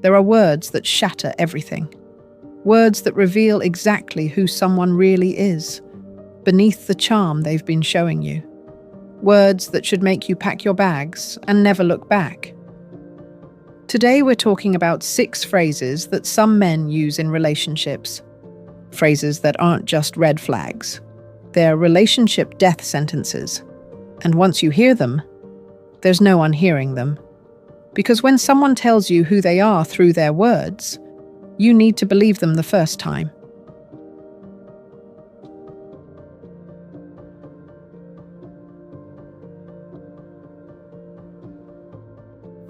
There are words that shatter everything. Words that reveal exactly who someone really is, beneath the charm they've been showing you. Words that should make you pack your bags and never look back. Today we're talking about 6 phrases that some men use in relationships. Phrases that aren't just red flags. They're relationship death sentences. And once you hear them, there's no unhearing them. Because when someone tells you who they are through their words, you need to believe them the first time.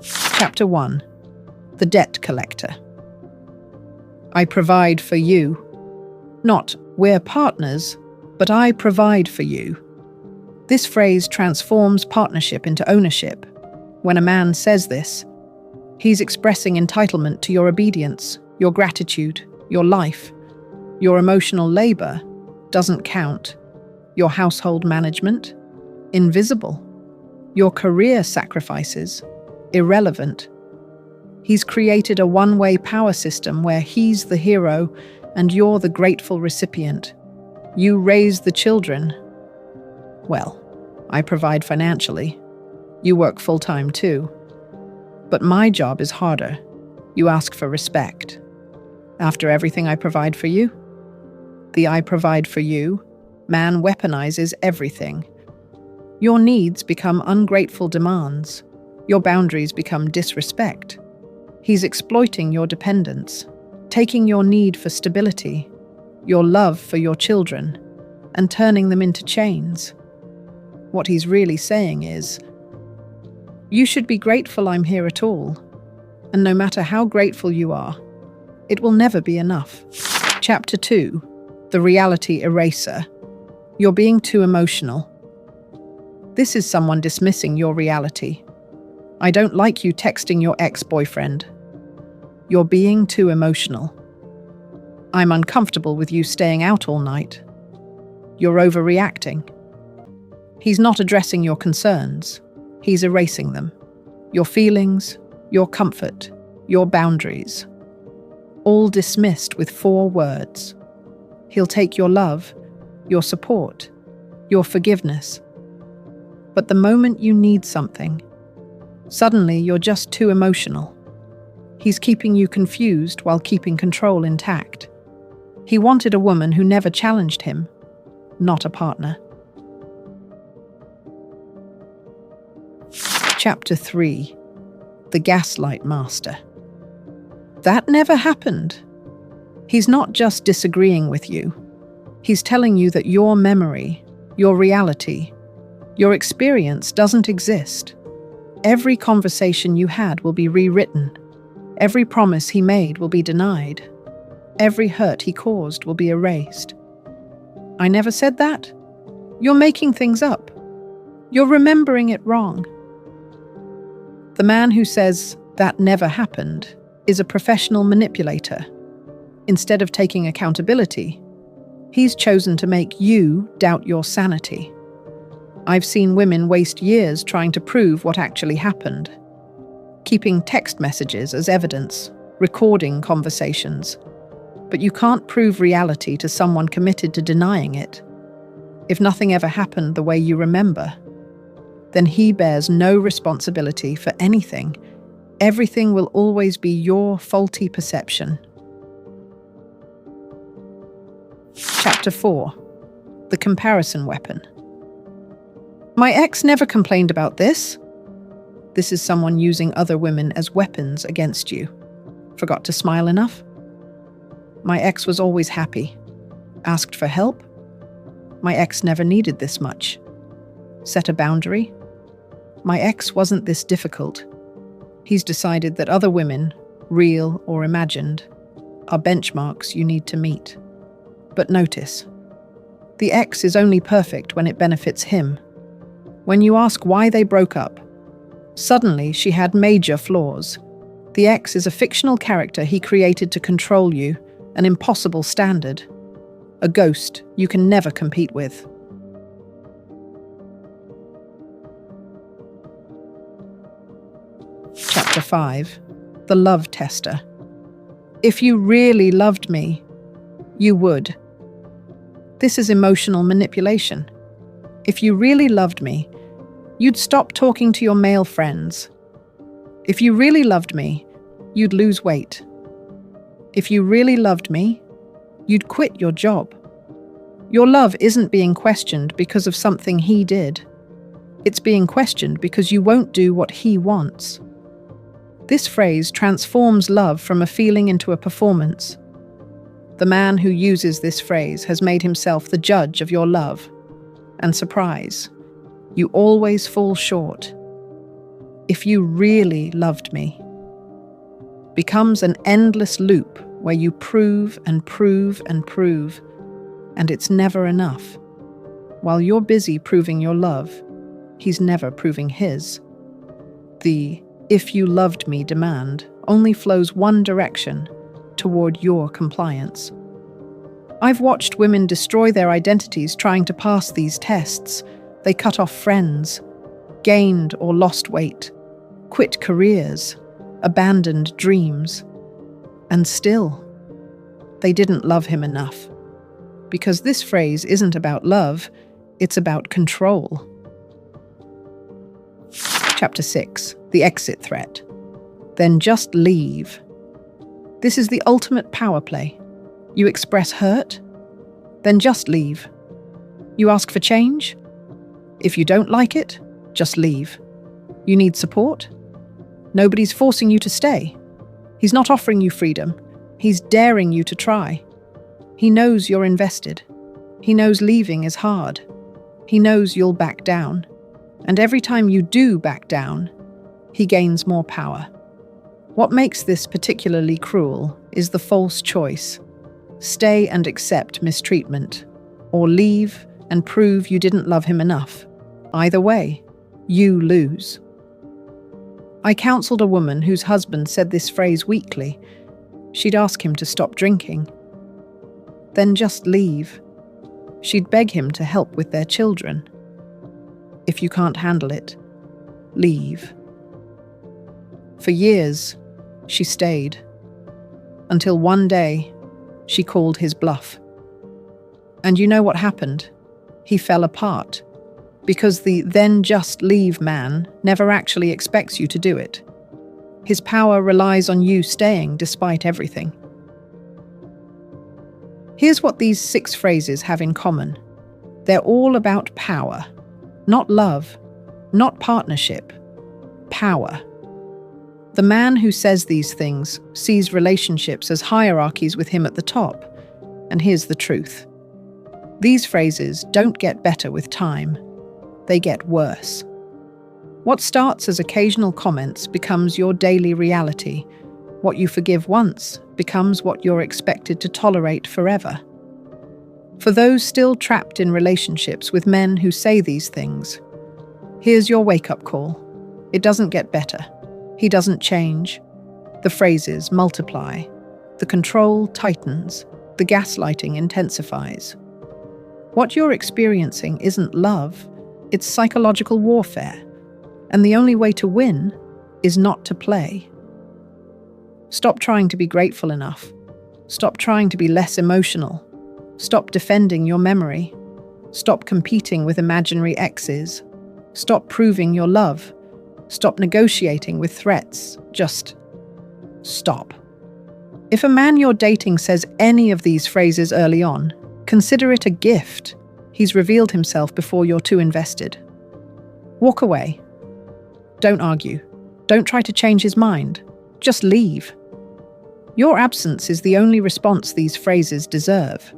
Chapter 1. The Debt Collector. I provide for you. Not, we're partners, but I provide for you. This phrase transforms partnership into ownership. When a man says this, he's expressing entitlement to your obedience, your gratitude, your life. Your emotional labor doesn't count. Your household management? Invisible. Your career sacrifices? Irrelevant. He's created a one-way power system where he's the hero and you're the grateful recipient. You raise the children. Well, I provide financially. You work full-time too. But my job is harder. You ask for respect. After everything I provide for you? The I provide for you, man weaponizes everything. Your needs become ungrateful demands. Your boundaries become disrespect. He's exploiting your dependence, taking your need for stability, your love for your children, and turning them into chains. What he's really saying is, you should be grateful I'm here at all, and no matter how grateful you are, it will never be enough. Chapter 2. The Reality Eraser. You're being too emotional. This is someone dismissing your reality. I don't like you texting your ex-boyfriend. You're being too emotional. I'm uncomfortable with you staying out all night. You're overreacting. He's not addressing your concerns. He's erasing them. Your feelings, your comfort, your boundaries. All dismissed with 4 words. He'll take your love, your support, your forgiveness. But the moment you need something, suddenly you're just too emotional. He's keeping you confused while keeping control intact. He wanted a woman who never challenged him, not a partner. Chapter 3. The Gaslight Master. That never happened. He's not just disagreeing with you. He's telling you that your memory, your reality, your experience doesn't exist. Every conversation you had will be rewritten. Every promise he made will be denied. Every hurt he caused will be erased. I never said that. You're making things up. You're remembering it wrong. The man who says that never happened is a professional manipulator. Instead of taking accountability, he's chosen to make you doubt your sanity. I've seen women waste years trying to prove what actually happened, keeping text messages as evidence, recording conversations. But you can't prove reality to someone committed to denying it. If nothing ever happened the way you remember, then he bears no responsibility for anything. Everything will always be your faulty perception. Chapter 4. The Comparison Weapon. My ex never complained about this. This is someone using other women as weapons against you. Forgot to smile enough? My ex was always happy. Asked for help? My ex never needed this much. Set a boundary? My ex wasn't this difficult. He's decided that other women, real or imagined, are benchmarks you need to meet. But notice, the ex is only perfect when it benefits him. When you ask why they broke up, suddenly she had major flaws. The ex is a fictional character he created to control you, an impossible standard, a ghost you can never compete with. Chapter 5. the love tester. If you really loved me, you would. This is emotional manipulation. If you really loved me, you'd stop talking to your male friends. If you really loved me, you'd lose weight. If you really loved me, you'd quit your job. Your love isn't being questioned because of something he did. It's being questioned because you won't do what he wants. This phrase transforms love from a feeling into a performance. The man who uses this phrase has made himself the judge of your love. And surprise, you always fall short. If you really loved me, becomes an endless loop where you prove and prove and prove, and it's never enough. While you're busy proving your love, he's never proving his. The "if you loved me" demand only flows one direction, toward your compliance. I've watched women destroy their identities trying to pass these tests. They cut off friends, gained or lost weight, quit careers, abandoned dreams. And still, they didn't love him enough. Because this phrase isn't about love, it's about control. Chapter 6. The exit threat. Then just leave. This is the ultimate power play. You express hurt, then just leave. You ask for change? If you don't like it, just leave. You need support? Nobody's forcing you to stay. He's not offering you freedom. He's daring you to try. He knows you're invested. He knows leaving is hard. He knows you'll back down. And every time you do back down, he gains more power. What makes this particularly cruel is the false choice. Stay and accept mistreatment, or leave and prove you didn't love him enough. Either way, you lose. I counseled a woman whose husband said this phrase weekly. She'd ask him to stop drinking. Then just leave. She'd beg him to help with their children. If you can't handle it, leave. For years, she stayed. Until one day, she called his bluff. And you know what happened? He fell apart. Because the "then just leave" man never actually expects you to do it. His power relies on you staying despite everything. Here's what these 6 phrases have in common. They're all about power. Not love, not partnership. Power. The man who says these things sees relationships as hierarchies with him at the top. And here's the truth. These phrases don't get better with time. They get worse. What starts as occasional comments becomes your daily reality. What you forgive once becomes what you're expected to tolerate forever. For those still trapped in relationships with men who say these things, here's your wake-up call. It doesn't get better. He doesn't change. The phrases multiply. The control tightens. The gaslighting intensifies. What you're experiencing isn't love, it's psychological warfare. And the only way to win is not to play. Stop trying to be grateful enough. Stop trying to be less emotional. Stop defending your memory. Stop competing with imaginary exes. Stop proving your love. Stop negotiating with threats. Just stop. If a man you're dating says any of these phrases early on, consider it a gift. He's revealed himself before you're too invested. Walk away. Don't argue. Don't try to change his mind. Just leave. Your absence is the only response these phrases deserve.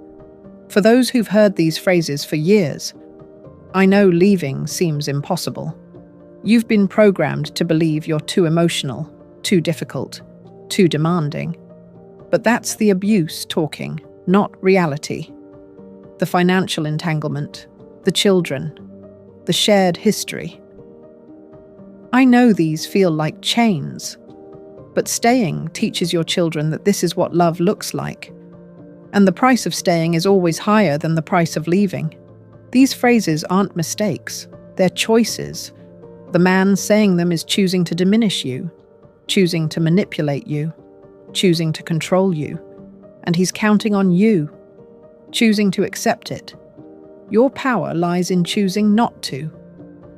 For those who've heard these phrases for years, I know leaving seems impossible. You've been programmed to believe you're too emotional, too difficult, too demanding. But that's the abuse talking, not reality. The financial entanglement, the children, the shared history. I know these feel like chains, but staying teaches your children that this is what love looks like. And the price of staying is always higher than the price of leaving. These phrases aren't mistakes, they're choices. The man saying them is choosing to diminish you, choosing to manipulate you, choosing to control you, and he's counting on you, choosing to accept it. Your power lies in choosing not to.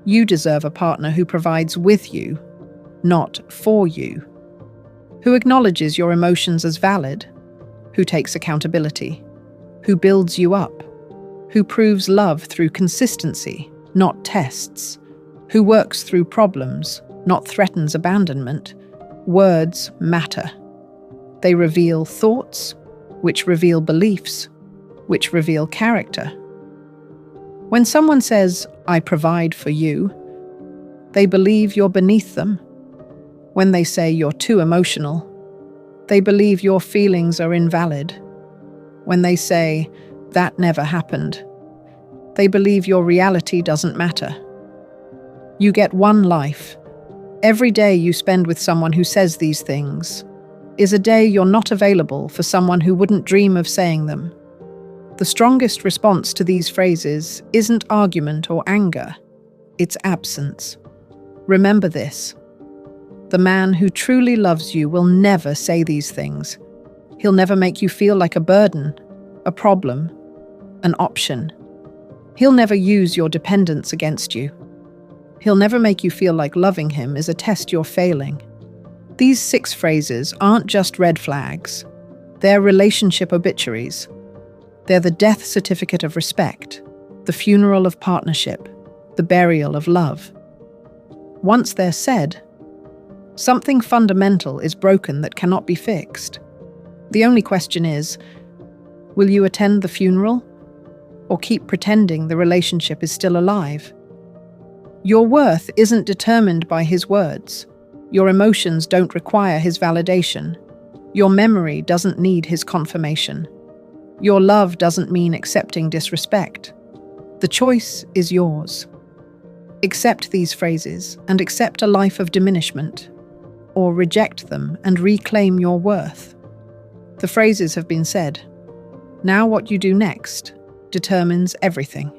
You deserve a partner who provides with you, not for you, who acknowledges your emotions as valid, who takes accountability, who builds you up, who proves love through consistency, not tests, who works through problems, not threatens abandonment. Words matter. They reveal thoughts, which reveal beliefs, which reveal character. When someone says, "I provide for you," they believe you're beneath them. When they say you're too emotional, they believe your feelings are invalid. When they say, "That never happened," they believe your reality doesn't matter. You get one life. Every day you spend with someone who says these things is a day you're not available for someone who wouldn't dream of saying them. The strongest response to these phrases isn't argument or anger, it's absence. Remember this. The man who truly loves you will never say these things. He'll never make you feel like a burden, a problem, an option. He'll never use your dependence against you. He'll never make you feel like loving him is a test you're failing. These 6 phrases aren't just red flags. They're relationship obituaries. They're the death certificate of respect, the funeral of partnership, the burial of love. Once they're said, something fundamental is broken that cannot be fixed. The only question is, will you attend the funeral or keep pretending the relationship is still alive? Your worth isn't determined by his words. Your emotions don't require his validation. Your memory doesn't need his confirmation. Your love doesn't mean accepting disrespect. The choice is yours. Accept these phrases and accept a life of diminishment, or reject them and reclaim your worth. The phrases have been said. Now what you do next determines everything.